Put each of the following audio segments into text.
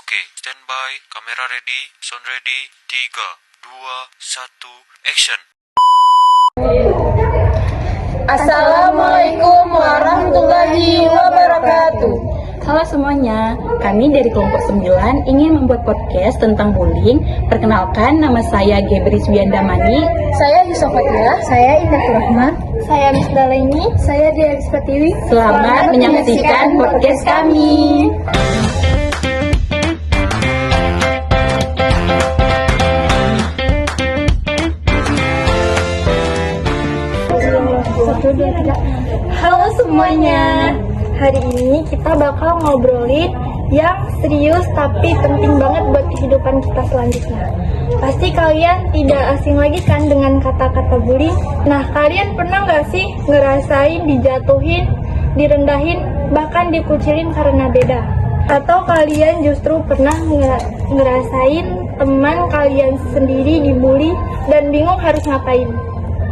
Oke, standby, kamera ready, sound ready, 3, 2, 1, action. Assalamualaikum warahmatullahi wabarakatuh. Halo semuanya, kami dari kelompok 9 ingin membuat podcast tentang bullying. Perkenalkan, nama saya Gebris Wiandamani. Saya Yusuf Fatila. Saya Indah Rahma. Saya Miss Dalaini. Saya Dia Pratiwi. Selamat menyaksikan podcast kami. Halo semuanya. Hari ini kita bakal ngobrolin yang serius tapi penting banget buat kehidupan kita selanjutnya. Pasti kalian tidak asing lagi kan dengan kata-kata bullying. Nah, kalian pernah nggak sih ngerasain dijatuhin, direndahin, bahkan dikucilin karena beda? Atau kalian justru pernah ngerasain teman kalian sendiri dibully dan bingung harus ngapain?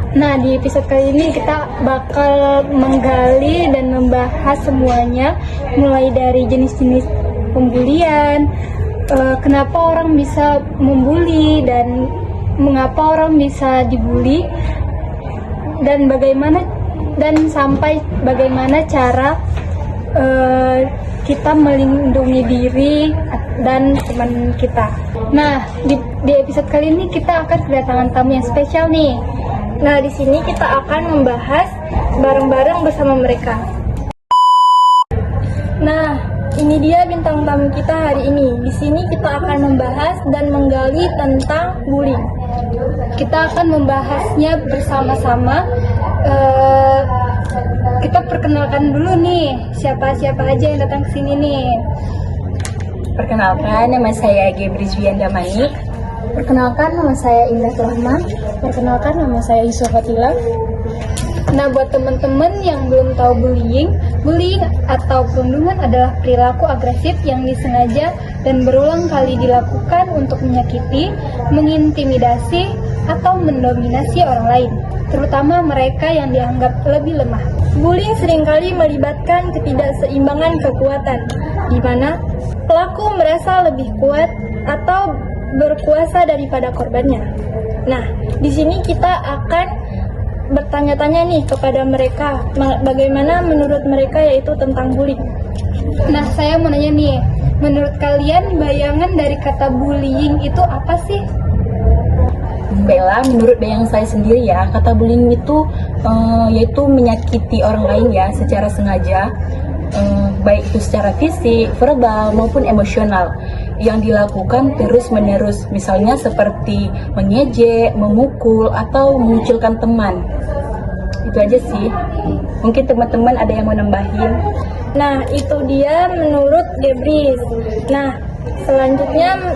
Nah, di episode kali ini kita bakal menggali dan membahas semuanya, mulai dari jenis-jenis pembulian, kenapa orang bisa membuli dan mengapa orang bisa dibully, dan sampai bagaimana cara kita melindungi diri dan teman kita. Nah, di episode kali ini kita akan kedatangan tamu yang spesial nih. Nah, di sini kita akan membahas bareng-bareng bersama mereka. Nah, ini dia bintang tamu kita hari ini. Di sini kita akan membahas dan menggali tentang bullying. Kita akan membahasnya bersama-sama. Kita perkenalkan dulu nih, siapa-siapa aja yang datang ke sini nih. Perkenalkan, nama saya Gebris Wiandamani. Perkenalkan, nama saya Indah Rahma. Perkenalkan, nama saya Yusuf Fatila. Nah, buat teman-teman yang belum tahu bullying atau perundungan adalah perilaku agresif yang disengaja dan berulang kali dilakukan untuk menyakiti, mengintimidasi, atau mendominasi orang lain, terutama mereka yang dianggap lebih lemah. Bullying seringkali melibatkan ketidakseimbangan kekuatan, di mana pelaku merasa lebih kuat atau berkuasa daripada korbannya. Nah, di sini kita akan bertanya-tanya nih kepada mereka, bagaimana menurut mereka yaitu tentang bullying. Nah, saya mau nanya nih, menurut kalian bayangan dari kata bullying itu apa sih? Bella, menurut bayangan saya sendiri ya, kata bullying itu yaitu menyakiti orang lain ya secara sengaja, baik itu secara fisik, verbal maupun emosional, yang dilakukan terus-menerus, misalnya seperti mengejek, memukul, atau memunculkan teman. Itu aja sih. Mungkin teman-teman ada yang mau nambahin. Nah, itu dia menurut Gebris. Nah, selanjutnya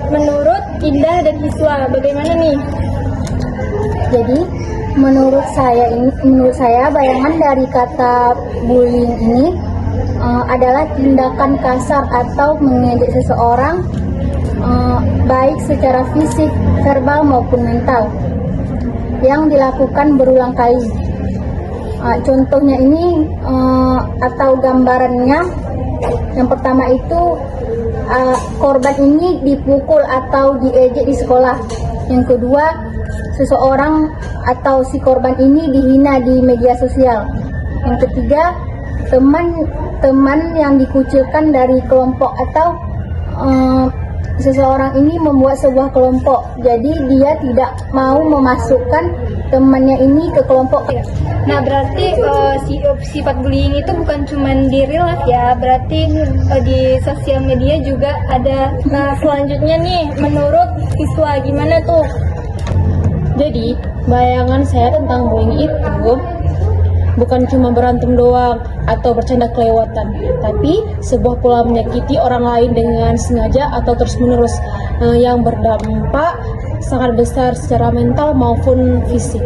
menurut Indah dan Hiswa, bagaimana nih? Jadi menurut saya bayangan dari kata bullying ini adalah tindakan kasar atau mengejek seseorang, baik secara fisik, verbal maupun mental, yang dilakukan berulang kali. Contohnya ini atau gambarannya, yang pertama itu korban ini dipukul atau diejek di sekolah. Yang kedua, seseorang atau si korban ini dihina di media sosial. Yang ketiga, teman yang dikucilkan dari kelompok, atau seseorang ini membuat sebuah kelompok, jadi dia tidak mau memasukkan temannya ini ke kelompok. Nah, berarti sifat bullying itu bukan cuma di real life ya, berarti di sosial media juga ada. Nah, selanjutnya nih, menurut Iswa gimana tuh? Jadi, bayangan saya tentang bullying itu bukan cuma berantem doang atau bercanda kelewatan, tapi sebuah pola menyakiti orang lain dengan sengaja atau terus-menerus, yang berdampak sangat besar secara mental maupun fisik.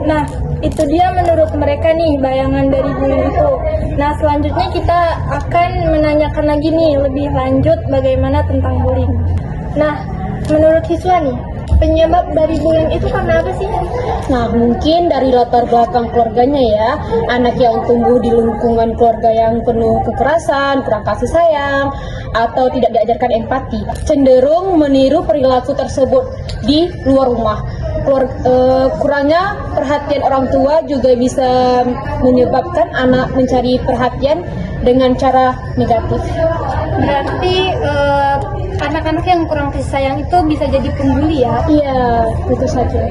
Nah, itu dia menurut mereka nih bayangan dari bullying itu. Nah, selanjutnya kita akan menanyakan lagi nih lebih lanjut bagaimana tentang bullying. Nah, menurut Hiswa nih, Penyebab dari bullying itu karena apa sih? Nah, mungkin dari latar belakang keluarganya ya. Anak yang tumbuh di lingkungan keluarga yang penuh kekerasan, kurang kasih sayang, atau tidak diajarkan empati, cenderung meniru perilaku tersebut di luar rumah. Kurangnya perhatian orang tua juga bisa menyebabkan anak mencari perhatian dengan cara negatif. Berarti anak-anak yang kurang kasih sayang itu bisa jadi pembuli ya? Iya, itu saja.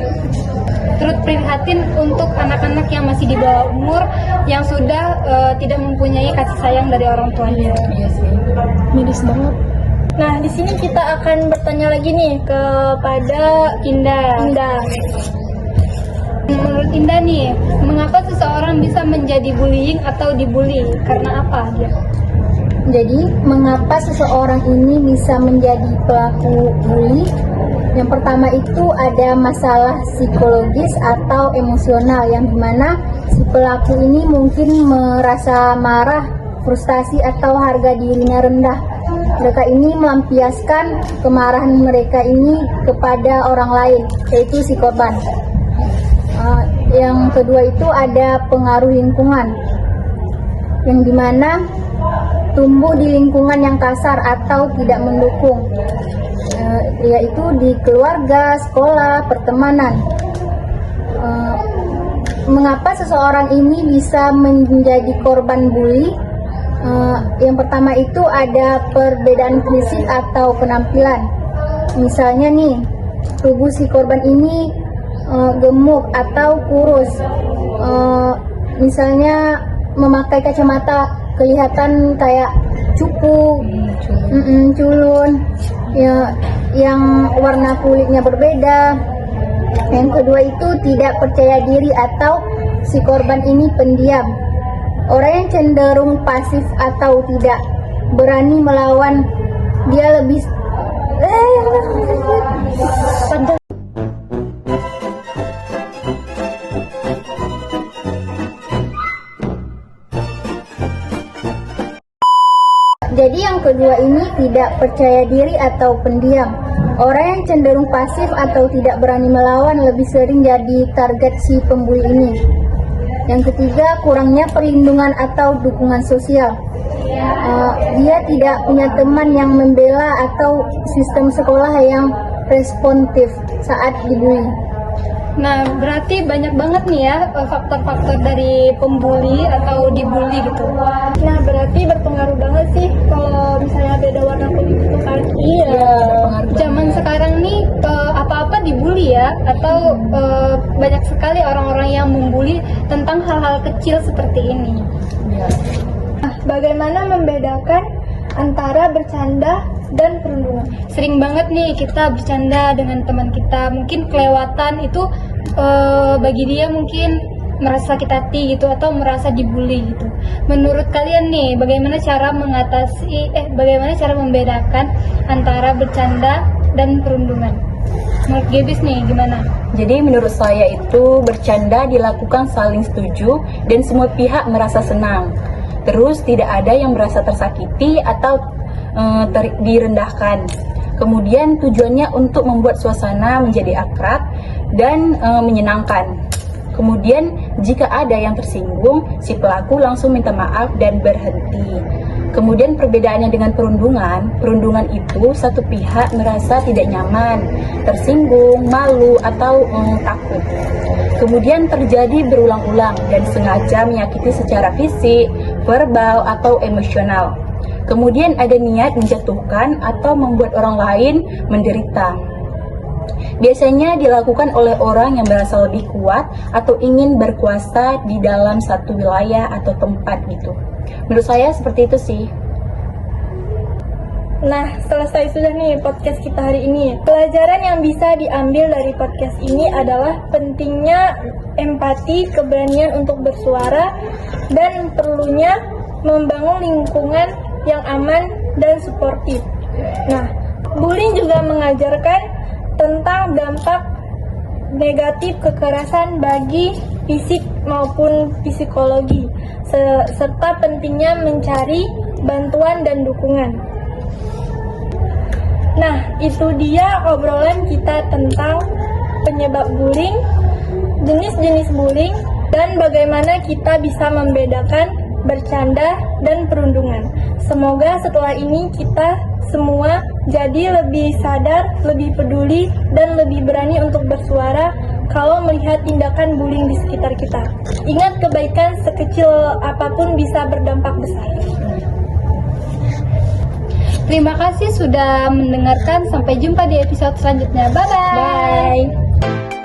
Turut prihatin untuk anak-anak yang masih di bawah umur yang sudah tidak mempunyai kasih sayang dari orang tuanya. Iya sih. Miris banget. Nah, di sini kita akan bertanya lagi nih kepada Indah. Menurut Indah nih, mengapa seseorang bisa menjadi bullying atau dibully? Karena apa dia? Jadi, mengapa seseorang ini bisa menjadi pelaku bully? Yang pertama itu ada masalah psikologis atau emosional yang dimana si pelaku ini mungkin merasa marah, frustasi atau harga dirinya rendah. Mereka ini melampiaskan kemarahan mereka ini kepada orang lain, yaitu si korban. Yang kedua itu ada pengaruh lingkungan, yang dimana tumbuh di lingkungan yang kasar atau tidak mendukung, yaitu di keluarga, sekolah, pertemanan. Mengapa seseorang ini bisa menjadi korban bully? Yang pertama itu ada perbedaan fisik atau penampilan. Misalnya nih, tubuh si korban ini gemuk atau kurus. Misalnya memakai kacamata kelihatan kayak cupu, culun, ya, yang warna kulitnya berbeda. Yang kedua itu tidak percaya diri atau si korban ini pendiam. Orang yang cenderung pasif atau tidak berani melawan, dia lebih Jadi yang kedua ini tidak percaya diri atau pendiam. Orang yang cenderung pasif atau tidak berani melawan lebih sering jadi target si pembuli ini. Yang ketiga, kurangnya perlindungan atau dukungan sosial. Dia tidak punya teman yang membela atau sistem sekolah yang responsif saat dibully. Nah, berarti banyak banget nih ya faktor-faktor dari pembuli atau dibully gitu. Nah, berarti berpengaruh banget sih kalau misalnya beda warna kulit itu kan. Iya. Zaman sekarang nih apa-apa dibully ya, atau banyak sekali orang-orang yang membuli tentang hal-hal kecil seperti ini. Iya. Nah, bagaimana membedakan antara bercanda dan perundungan? Sering banget nih kita bercanda dengan teman kita, mungkin kelewatan itu bagi dia mungkin merasa sakit hati gitu atau merasa dibully gitu. Menurut kalian nih, bagaimana cara membedakan antara bercanda dan perundungan? Menurut Gebis nih gimana? Jadi menurut saya itu bercanda dilakukan saling setuju dan semua pihak merasa senang. Terus tidak ada yang merasa tersakiti atau direndahkan. Kemudian tujuannya untuk membuat suasana menjadi akrab dan menyenangkan. Kemudian jika ada yang tersinggung, si pelaku langsung minta maaf dan berhenti. Kemudian perbedaannya dengan perundungan itu satu pihak merasa tidak nyaman, tersinggung, malu, atau takut. Kemudian terjadi berulang-ulang dan sengaja menyakiti secara fisik, verbal, atau emosional. Kemudian ada niat menjatuhkan atau membuat orang lain menderita. Biasanya dilakukan oleh orang yang merasa lebih kuat atau ingin berkuasa di dalam satu wilayah atau tempat gitu. Menurut saya seperti itu sih. Nah, selesai sudah nih podcast kita hari ini. Pelajaran yang bisa diambil dari podcast ini adalah pentingnya empati, keberanian untuk bersuara, dan perlunya membangun lingkungan yang aman dan suportif. Nah, bullying juga mengajarkan tentang dampak negatif kekerasan bagi fisik maupun psikologi, serta pentingnya mencari bantuan dan dukungan. Nah, Itu dia obrolan kita tentang penyebab bullying, jenis-jenis bullying, dan bagaimana kita bisa membedakan bercanda dan perundungan. Semoga setelah ini kita semua jadi lebih sadar, lebih peduli, dan lebih berani untuk bersuara kalau melihat tindakan bullying di sekitar kita. Ingat, kebaikan sekecil apapun bisa berdampak besar. Terima kasih sudah mendengarkan. Sampai jumpa di episode selanjutnya. Bye-bye. Bye.